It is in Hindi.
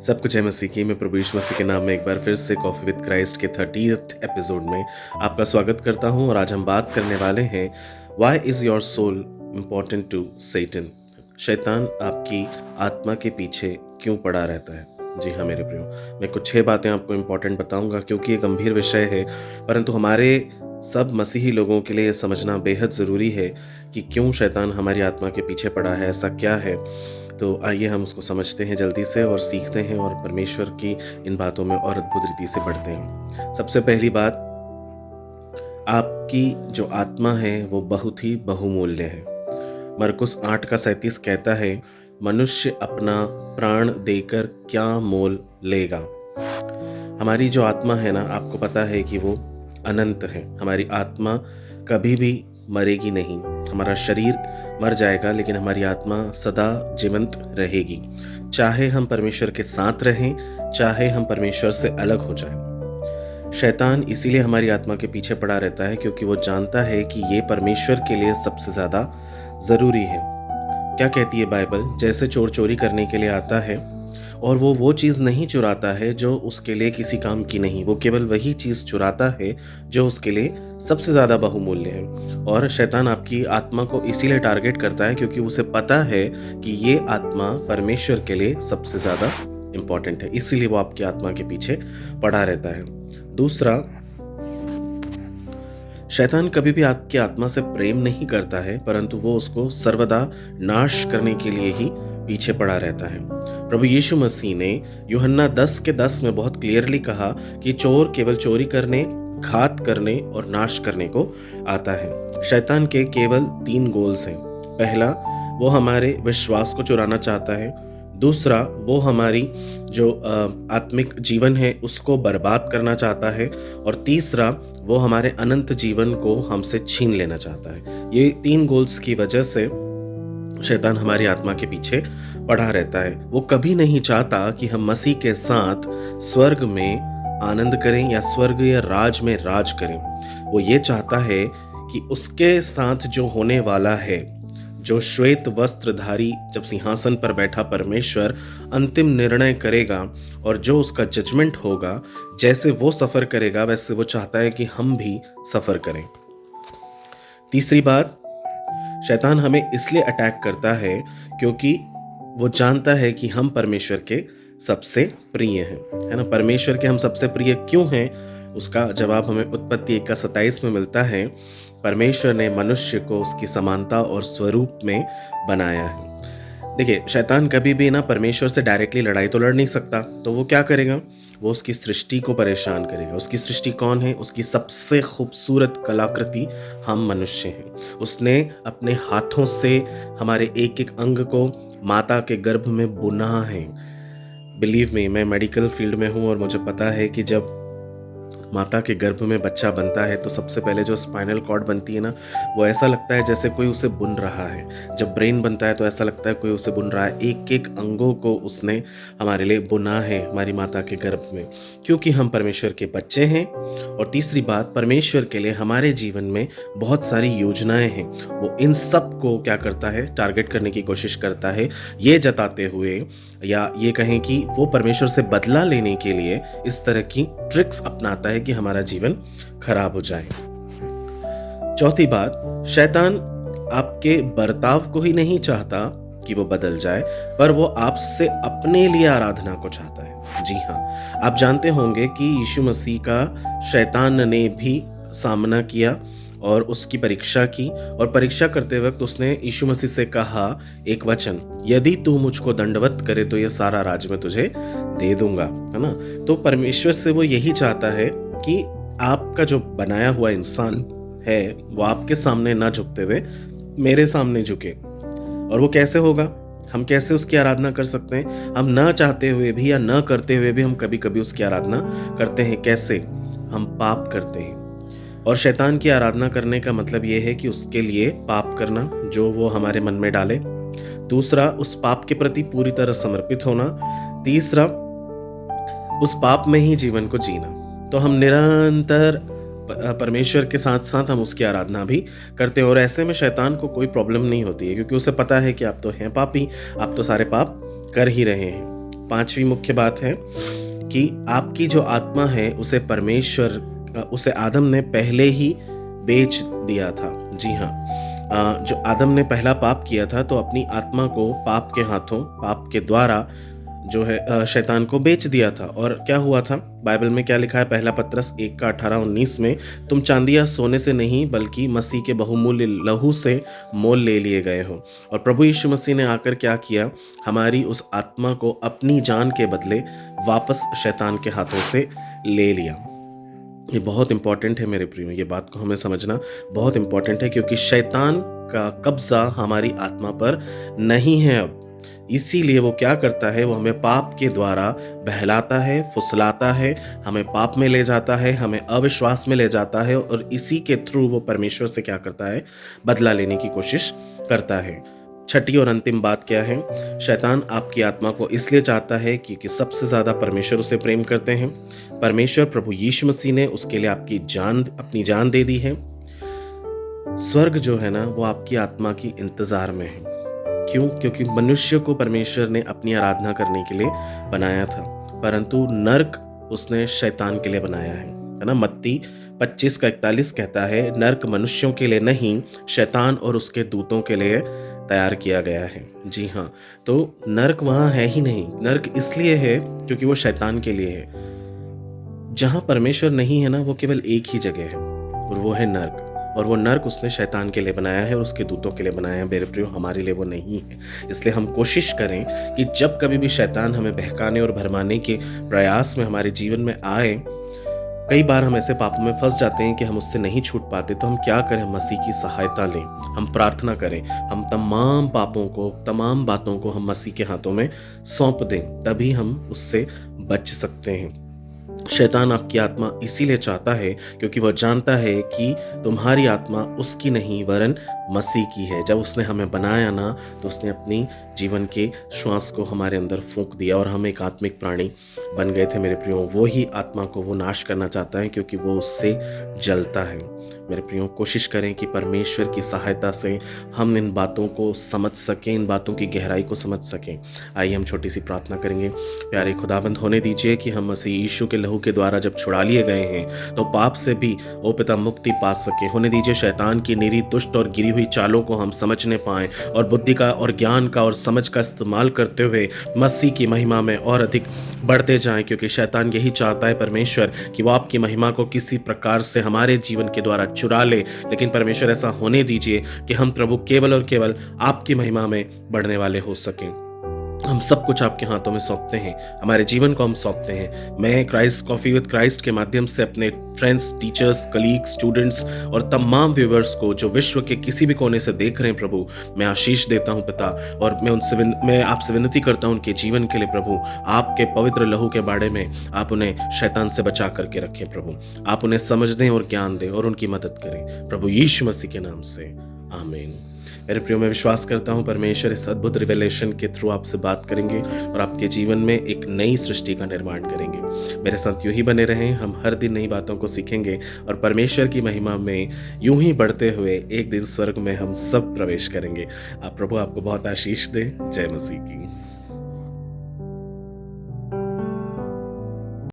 सबको जय मसीह की। मैं प्रभु यीशु मसीह के नाम में एक बार फिर से कॉफ़ी विद क्राइस्ट के 30th एपिसोड में आपका स्वागत करता हूं। और आज हम बात करने वाले हैं why is your soul important to Satan. शैतान आपकी आत्मा के पीछे क्यों पड़ा रहता है। जी हाँ मेरे प्रियो, मैं कुछ 6 बातें आपको इम्पॉर्टेंट बताऊंगा क्योंकि ये गंभीर विषय है, परंतु हमारे सब मसीही लोगों के लिए समझना बेहद ज़रूरी है कि क्यों शैतान हमारी आत्मा के पीछे पड़ा है, ऐसा क्या है। तो आइए हम उसको समझते हैं जल्दी से और सीखते हैं और परमेश्वर की इन बातों में और अद्भुत रीति से बढ़ते हैं। सबसे पहली बात, आपकी जो आत्मा है वो बहुत ही बहुमूल्य है। मरकुस 8:37 कहता है, मनुष्य अपना प्राण देकर क्या मोल लेगा। हमारी जो आत्मा है ना, आपको पता है कि वो अनंत है। हमारी आत्मा कभी भी मरेगी नहीं। हमारा शरीर मर जाएगा लेकिन हमारी आत्मा सदा जीवंत रहेगी, चाहे हम परमेश्वर के साथ रहें, चाहे हम परमेश्वर से अलग हो जाएं। शैतान इसीलिए हमारी आत्मा के पीछे पड़ा रहता है क्योंकि वो जानता है कि ये परमेश्वर के लिए सबसे ज़्यादा ज़रूरी है। क्या कहती है बाइबल? जैसे चोर चोरी करने के लिए आता है और वो चीज़ नहीं चुराता है जो उसके लिए किसी काम की नहीं, वो केवल वही चीज़ चुराता है जो उसके लिए सबसे ज़्यादा बहुमूल्य है। और शैतान आपकी आत्मा को इसीलिए टारगेट करता है क्योंकि उसे पता है कि ये आत्मा परमेश्वर के लिए सबसे ज़्यादा इम्पॉर्टेंट है, इसीलिए वो आपकी आत्मा के पीछे पड़ा रहता है। दूसरा, शैतान कभी भी आपकी आत्मा से प्रेम नहीं करता है, परंतु वो उसको सर्वदा नाश करने के लिए ही पीछे पड़ा रहता है। प्रभु यीशु मसीह ने यूहन्ना 10:10 में बहुत क्लियरली कहा कि चोर केवल चोरी करने, घात करने और नाश करने को आता है। शैतान के केवल 3 गोल्स हैं। पहला, वो हमारे विश्वास को चुराना चाहता है। दूसरा, वो हमारी जो आत्मिक जीवन है उसको बर्बाद करना चाहता है। और तीसरा, वो हमारे अनंत जीवन को हमसे छीन लेना चाहता है। ये 3 गोल्स की वजह से शैतान हमारी आत्मा के पीछे पड़ा रहता है। वो कभी नहीं चाहता कि हम मसीह के साथ स्वर्ग में आनंद करें या स्वर्ग या राज में राज करें। वो ये चाहता है कि उसके साथ जो होने वाला है, जो श्वेत वस्त्रधारी जब सिंहासन पर बैठा परमेश्वर अंतिम निर्णय करेगा और जो उसका जजमेंट होगा, जैसे वो सफ़र करेगा वैसे वो चाहता है कि हम भी सफ़र करें। तीसरी बात, शैतान हमें इसलिए अटैक करता है क्योंकि वो जानता है कि हम परमेश्वर के सबसे प्रिय हैं, है ना। परमेश्वर के हम सबसे प्रिय क्यों हैं, उसका जवाब हमें उत्पत्ति 1:27 में मिलता है। परमेश्वर ने मनुष्य को उसकी समानता और स्वरूप में बनाया है। देखिए, शैतान कभी भी ना परमेश्वर से डायरेक्टली लड़ाई तो लड़ नहीं सकता, तो वो क्या करेगा? वो उसकी सृष्टि को परेशान करेगा। उसकी सृष्टि कौन है? उसकी सबसे खूबसूरत कलाकृति हम मनुष्य हैं। उसने अपने हाथों से हमारे एक एक अंग को माता के गर्भ में बुना है। बिलीव मी, मैं मेडिकल फील्ड में हूँ और मुझे पता है कि जब माता के गर्भ में बच्चा बनता है तो सबसे पहले जो स्पाइनल कॉर्ड बनती है ना, वो ऐसा लगता है जैसे कोई उसे बुन रहा है। जब ब्रेन बनता है तो ऐसा लगता है कोई उसे बुन रहा है। एक एक अंगों को उसने हमारे लिए बुना है हमारी माता के गर्भ में, क्योंकि हम परमेश्वर के बच्चे हैं। और तीसरी बात, परमेश्वर के लिए हमारे जीवन में बहुत सारी योजनाएं हैं। वो इन सब को क्या करता है? टारगेट करने की कोशिश करता है, ये जताते हुए या ये कहें कि वो परमेश्वर से बदला लेने के लिए इस तरह की ट्रिक्स अपनाता है कि हमारा जीवन खराब हो जाए। चौथी बात, शैतान आपके बर्ताव को ही नहीं चाहता कि वो बदल जाए, पर वो आपसे अपने लिए आराधना को चाहता है। जी हाँ, आप जानते होंगे कि यीशु मसीह का शैतान ने भी सामना किया और उसकी परीक्षा की, और परीक्षा करते वक्त उसने यीशु मसीह से कहा एक वचन, यदि तू मुझको दंडवत करे तो ये सारा राज मैं तुझे दे दूंगा, है ना। तो परमेश्वर से वो यही चाहता है कि आपका जो बनाया हुआ इंसान है वो आपके सामने ना झुकते हुए मेरे सामने झुके। और वो कैसे होगा? हम कैसे उसकी आराधना कर सकते हैं? हम ना चाहते हुए भी या ना करते हुए भी हम कभी कभी उसकी आराधना करते हैं। कैसे? हम पाप करते हैं। और शैतान की आराधना करने का मतलब ये है कि उसके लिए पाप करना जो वो हमारे मन में डाले। दूसरा, उस पाप के प्रति पूरी तरह समर्पित होना। तीसरा, उस पाप में ही जीवन को जीना। तो हम निरंतर परमेश्वर के साथ साथ हम उसकी आराधना भी करते हैं। और ऐसे में शैतान को कोई प्रॉब्लम नहीं होती है क्योंकि उसे पता है कि आप तो हैं पापी, आप तो सारे पाप कर ही रहे हैं। 5वीं मुख्य बात है कि आपकी जो आत्मा है उसे आदम ने पहले ही बेच दिया था। जी हाँ, जो आदम ने पहला पाप किया था तो अपनी आत्मा को पाप के हाथों, पाप के द्वारा जो है शैतान को बेच दिया था। और क्या हुआ था, बाइबल में क्या लिखा है, पहला पत्रस 1 का 18-19 में, तुम चांदी या सोने से नहीं बल्कि मसीह के बहुमूल्य लहू से मोल ले लिए गए हो। और प्रभु यीशु मसीह ने आकर क्या किया, हमारी उस आत्मा को अपनी जान के बदले वापस शैतान के हाथों से ले लिया। ये बहुत इंपॉर्टेंट है मेरे प्रियो, ये बात को हमें समझना बहुत इंपॉर्टेंट है, क्योंकि शैतान का कब्जा हमारी आत्मा पर नहीं है अब। इसीलिए वो क्या करता है, वो हमें पाप के द्वारा बहलाता है, फुसलाता है, हमें पाप में ले जाता है, हमें अविश्वास में ले जाता है, और इसी के थ्रू वो परमेश्वर से क्या करता है, बदला लेने की कोशिश करता है। छठी और अंतिम बात क्या है, शैतान आपकी आत्मा को इसलिए चाहता है क्योंकि सबसे ज़्यादा परमेश्वर उसे प्रेम करते हैं। परमेश्वर प्रभु यीशु मसीह ने उसके लिए अपनी जान दे दी है। स्वर्ग जो है ना, वो आपकी आत्मा की इंतज़ार में है। क्यों? क्योंकि मनुष्य को परमेश्वर ने अपनी आराधना करने के लिए बनाया था, परंतु नर्क उसने शैतान के लिए बनाया है ना। मत्ती 25 का 41 कहता है, नर्क मनुष्यों के लिए नहीं, शैतान और उसके दूतों के लिए तैयार किया गया है। जी हाँ, तो नर्क वहाँ है ही नहीं। नर्क इसलिए है क्योंकि वो शैतान के लिए है। जहाँ परमेश्वर नहीं है ना, वो केवल एक ही जगह है, और वो है नर्क। और वो नर्क उसने शैतान के लिए बनाया है और उसके दूतों के लिए बनाया है। मेरे प्रियो, हमारे लिए वो नहीं है। इसलिए हम कोशिश करें कि जब कभी भी शैतान हमें बहकाने और भरमाने के प्रयास में हमारे जीवन में आए, कई बार हम ऐसे पापों में फंस जाते हैं कि हम उससे नहीं छूट पाते, तो हम क्या करें, मसीह की सहायता लें, हम प्रार्थना करें, हम तमाम पापों को, तमाम बातों को हम मसीह के हाथों में सौंप दें, तभी हम उससे बच सकते हैं। शैतान आपकी आत्मा इसीलिए चाहता है क्योंकि वह जानता है कि तुम्हारी आत्मा उसकी नहीं वरन मसीह की है। जब उसने हमें बनाया ना, तो उसने अपनी जीवन के श्वास को हमारे अंदर फूंक दिया और हम एक आत्मिक प्राणी बन गए थे मेरे प्रियो। वो ही आत्मा को वो नाश करना चाहता है क्योंकि वो उससे जलता है। मेरे प्रियो, कोशिश करें कि परमेश्वर की सहायता से हम इन बातों को समझ सकें, इन बातों की गहराई को समझ सकें। आइए हम छोटी सी प्रार्थना करेंगे। प्यारे खुदावंद, होने दीजिए कि हम मसीह यीशु के लहू के द्वारा जब छुड़ा लिए गए हैं तो पाप से भी ओ पिता मुक्ति पा सके। होने दीजिए शैतान की निरी, दुष्ट और गिरी हुई चालों को हम समझने पाएं और बुद्धि का और ज्ञान का और समझ का इस्तेमाल करते हुए मसीह की महिमा में और अधिक बढ़ते जाएं, क्योंकि शैतान यही चाहता है परमेश्वर कि वो आपकी महिमा को किसी प्रकार से हमारे जीवन के द्वारा चुरा ले। लेकिन परमेश्वर, ऐसा होने दीजिए कि हम प्रभु केवल और केवल आपकी महिमा में बढ़ने वाले हो सकें। हम सब कुछ आपके हाथों में सौंपते हैं, हमारे जीवन को हम सौंपते हैं। मैं क्राइस्ट कॉफ़ी विद क्राइस्ट के माध्यम से अपने फ्रेंड्स, टीचर्स, कलीग, स्टूडेंट्स और तमाम व्यूवर्स को जो विश्व के किसी भी कोने से देख रहे हैं प्रभु, मैं आशीष देता हूं पिता, और मैं आपसे विनती करता हूं उनके जीवन के लिए प्रभु, आपके पवित्र लहू के बारे में आप उन्हें शैतान से बचा करके रखें प्रभु। आप उन्हें समझ दें और ज्ञान दें और उनकी मदद करें प्रभु यीशु मसीह के नाम से, आमीन। मेरे प्रियो, मैं विश्वास करता हूँ परमेश्वर इस अद्भुत रिवेलेशन के थ्रू आपसे बात करेंगे और आपके जीवन में एक नई सृष्टि का निर्माण करेंगे। मेरे साथ यूं ही बने रहें, हम हर दिन नई बातों को सीखेंगे और परमेश्वर की महिमा में यूं ही बढ़ते हुए एक दिन स्वर्ग में हम सब प्रवेश करेंगे। प्रभु आपको बहुत आशीष दे। जय मसीह की।